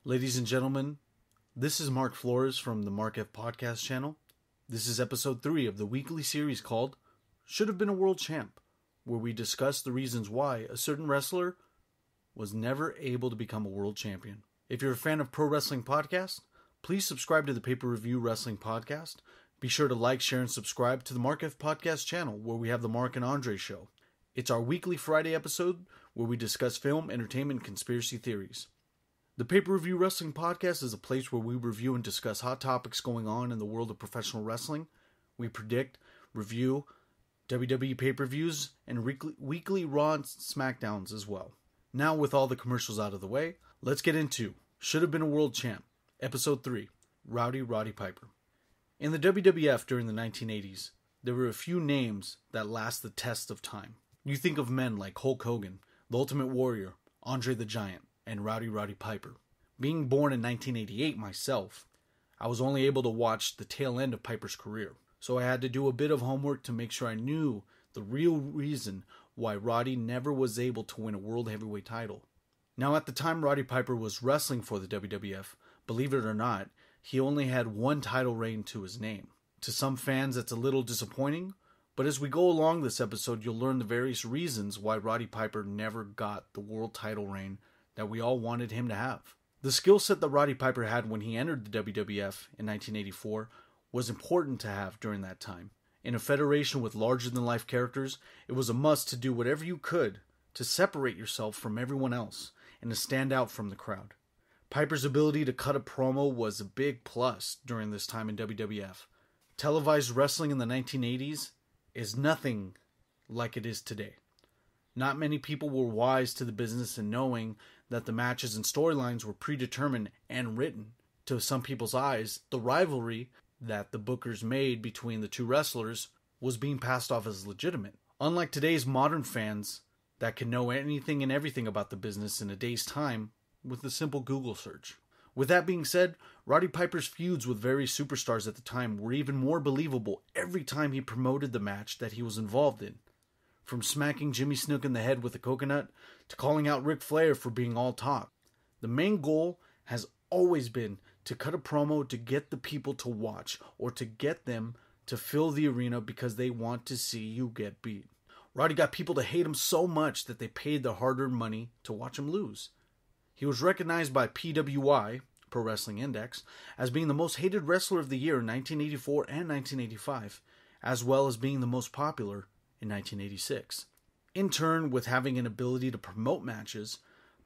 Ladies and gentlemen, this is Mark Flores from the Mark F Podcast channel. This is episode 3 of the weekly series called Should Have Been a World Champ, where we discuss the reasons why a certain wrestler was never able to become a world champion. If you're a fan of Pro Wrestling Podcast, please subscribe to the Pay-Per-View Wrestling Podcast. Be sure to like, share, and subscribe to the Mark F Podcast channel, where we have the Mark and Andre Show. It's our weekly Friday episode where we discuss film, entertainment, and conspiracy theories. The Pay-Per-View Wrestling Podcast is a place where we review and discuss hot topics going on in the world of professional wrestling. We predict, review WWE pay-per-views, and weekly Raw and SmackDowns as well. Now, with all the commercials out of the way, let's get into Should Have Been a World Champ, Episode 3, Roddy Piper. In the WWF during the 1980s, there were a few names that last the test of time. You think of men like Hulk Hogan, The Ultimate Warrior, Andre the Giant, and Roddy Piper. Being born in 1988 myself, I was only able to watch the tail end of Piper's career, so I had to do a bit of homework to make sure I knew the real reason why Roddy never was able to win a World Heavyweight title. Now, at the time Roddy Piper was wrestling for the WWF, believe it or not, he only had one title reign to his name. To some fans, that's a little disappointing, but as we go along this episode, you'll learn the various reasons why Roddy Piper never got the world title reign that we all wanted him to have. The skill set that Roddy Piper had when he entered the WWF in 1984 was important to have during that time. In a federation with larger-than-life characters, it was a must to do whatever you could to separate yourself from everyone else and to stand out from the crowd. Piper's ability to cut a promo was a big plus during this time in WWF. Televised wrestling in the 1980s is nothing like it is today. Not many people were wise to the business in knowing that the matches and storylines were predetermined and written. To some people's eyes, the rivalry that the bookers made between the two wrestlers was being passed off as legitimate. Unlike today's modern fans that can know anything and everything about the business in a day's time with a simple Google search. With that being said, Roddy Piper's feuds with various superstars at the time were even more believable every time he promoted the match that he was involved in. From smacking Jimmy Snuka in the head with a coconut to calling out Ric Flair for being all talk. The main goal has always been to cut a promo to get the people to watch or to get them to fill the arena because they want to see you get beat. Roddy got people to hate him so much that they paid their hard-earned money to watch him lose. He was recognized by PWI, Pro Wrestling Index, as being the most hated wrestler of the year in 1984 and 1985, as well as being the most popular in 1986. In turn, with having an ability to promote matches,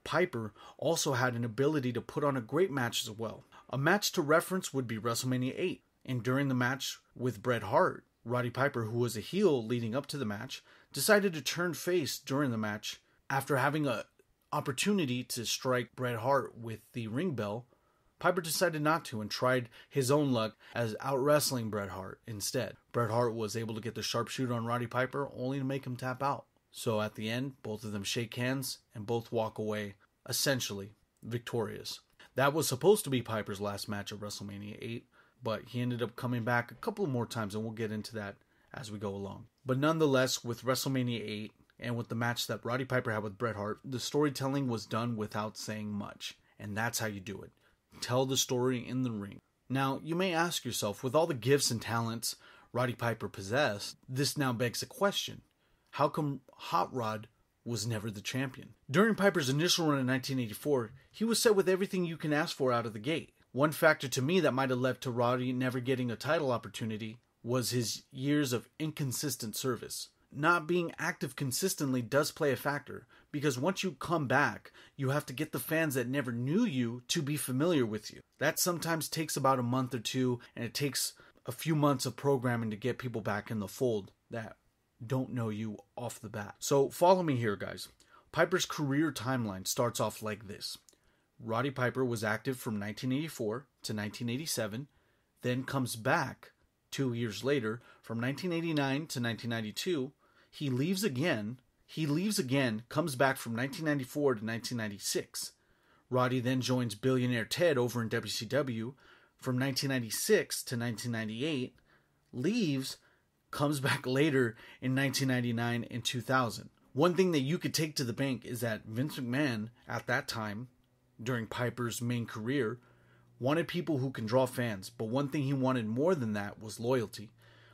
Piper also had an ability to put on a great match as well. A match to reference would be WrestleMania 8, and during the match with Bret Hart, Roddy Piper, who was a heel leading up to the match, decided to turn face during the match after having an opportunity to strike Bret Hart with the ring bell. Piper decided not to and tried his own luck as out-wrestling Bret Hart instead. Bret Hart was able to get the sharpshooter on Roddy Piper only to make him tap out. So at the end, both of them shake hands and both walk away, essentially victorious. That was supposed to be Piper's last match at WrestleMania 8, but he ended up coming back a couple more times, and we'll get into that as we go along. But nonetheless, with WrestleMania 8 and with the match that Roddy Piper had with Bret Hart, the storytelling was done without saying much, and that's how you do it. Tell the story in the ring. Now, you may ask yourself, with all the gifts and talents Roddy Piper possessed, this now begs a question. How come Hot Rod was never the champion? During Piper's initial run in 1984, he was set with everything you can ask for out of the gate. One factor to me that might have led to Roddy never getting a title opportunity was his years of inconsistent service. Not being active consistently does play a factor, because once you come back, you have to get the fans that never knew you to be familiar with you. That sometimes takes about a month or two, and it takes a few months of programming to get people back in the fold that don't know you off the bat. So follow me here, guys. Piper's career timeline starts off like this. Roddy Piper was active from 1984 to 1987, then comes back 2 years later from 1989 to 1992. He leaves again, comes back from 1994 to 1996. Roddy then joins Billionaire Ted over in WCW from 1996 to 1998, leaves, comes back later in 1999 and 2000. One thing that you could take to the bank is that Vince McMahon, at that time, during Piper's main career, wanted people who can draw fans, but one thing he wanted more than that was loyalty.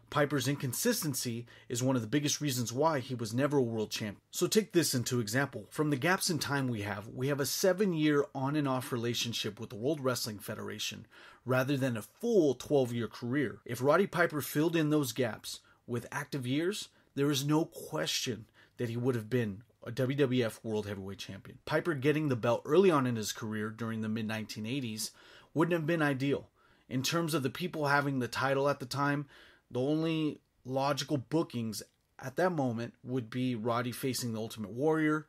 Piper's inconsistency is one of the biggest reasons why he was never a world champ. So take this into example. From the gaps in time we have a 7-year on and off relationship with the World Wrestling Federation, rather than a full 12-year career. If Roddy Piper filled in those gaps with active years, there is no question that he would have been a WWF World Heavyweight Champion. Piper getting the belt early on in his career during the mid-1980s wouldn't have been ideal. In terms of the people having the title at the time, the only logical bookings at that moment would be Roddy facing the Ultimate Warrior,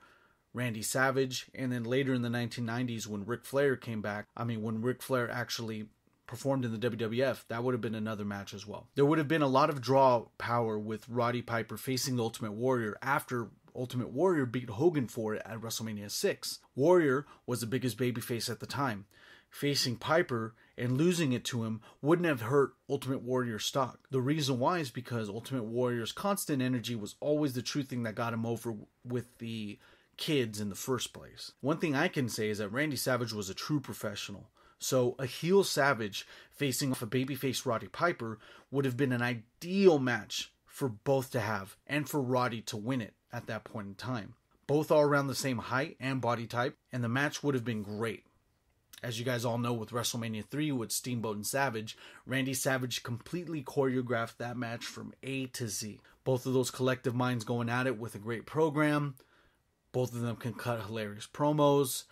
Randy Savage, and then later in the 1990s when Ric Flair came back, when Ric Flair actually performed in the WWF, that would have been another match as well. There would have been a lot of draw power with Roddy Piper facing the Ultimate Warrior after Ultimate Warrior beat Hogan for it at WrestleMania 6. Warrior was the biggest babyface at the time. Facing Piper and losing it to him wouldn't have hurt Ultimate Warrior's stock. The reason why is because Ultimate Warrior's constant energy was always the true thing that got him over with the kids in the first place. One thing I can say is that Randy Savage was a true professional. So a heel Savage facing off a babyface Roddy Piper would have been an ideal match for both to have and for Roddy to win it at that point in time. Both are around the same height and body type, and the match would have been great. As you guys all know, with WrestleMania 3 with Steamboat and Savage, Randy Savage completely choreographed that match from A to Z. Both of those collective minds going at it with a great program. Both of them can cut hilarious promos.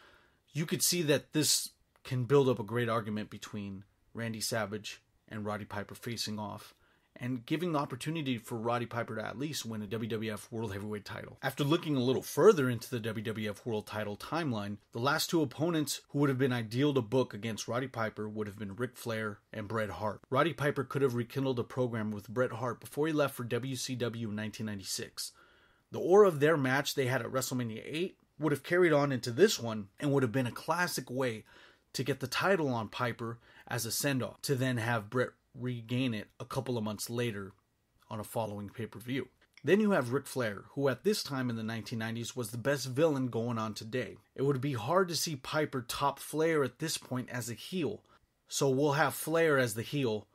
You could see that this can build up a great argument between Randy Savage and Roddy Piper facing off, and giving the opportunity for Roddy Piper to at least win a WWF World Heavyweight title. After looking a little further into the WWF World title timeline, the last two opponents who would have been ideal to book against Roddy Piper would have been Ric Flair and Bret Hart. Roddy Piper could have rekindled a program with Bret Hart before he left for WCW in 1996. The aura of their match they had at WrestleMania 8 would have carried on into this one and would have been a classic way to get the title on Piper as a send-off, to then have Bret regain it a couple of months later on a following pay-per-view. Then you have Ric Flair, who at this time in the 1990s was the best villain going on today. It would be hard to see Piper top Flair at this point as a heel, so we'll have Flair as the heel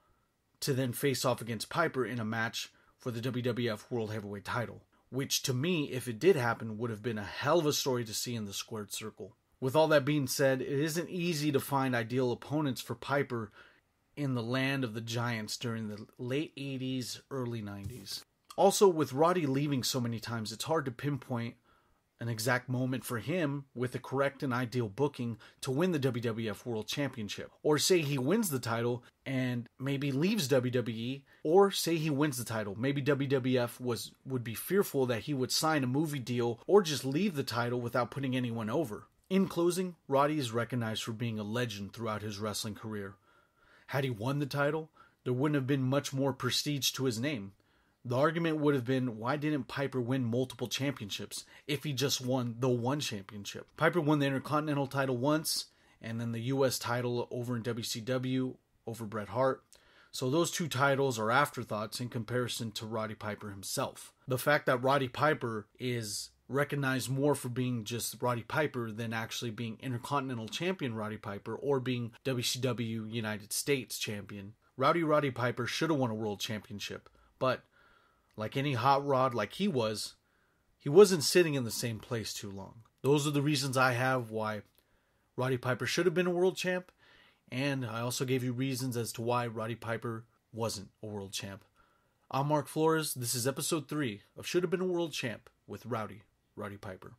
to then face off against Piper in a match for the WWF World Heavyweight title, which to me, if it did happen, would have been a hell of a story to see in the squared circle. With all that being said, it isn't easy to find ideal opponents for Piper in the land of the Giants during the late 80s, early 90s. Also, with Roddy leaving so many times, it's hard to pinpoint an exact moment for him with the correct and ideal booking to win the WWF World Championship. Or say he wins the title and maybe leaves WWE, or say he wins the title. Maybe WWF would be fearful that he would sign a movie deal or just leave the title without putting anyone over. In closing, Roddy is recognized for being a legend throughout his wrestling career. Had he won the title, there wouldn't have been much more prestige to his name. The argument would have been, why didn't Piper win multiple championships if he just won the one championship? Piper won the Intercontinental title once, and then the US title over in WCW over Bret Hart. So those two titles are afterthoughts in comparison to Roddy Piper himself. The fact that Roddy Piper is recognized more for being just Roddy Piper than actually being Intercontinental Champion Roddy Piper or being WCW United States Champion. Roddy Piper should have won a world championship, but like any hot rod like he wasn't sitting in the same place too long. Those are the reasons I have why Roddy Piper should have been a world champ, and I also gave you reasons as to why Roddy Piper wasn't a world champ. I'm Mark Flores. This is episode 3 of Should Have Been a World Champ with Roddy Piper.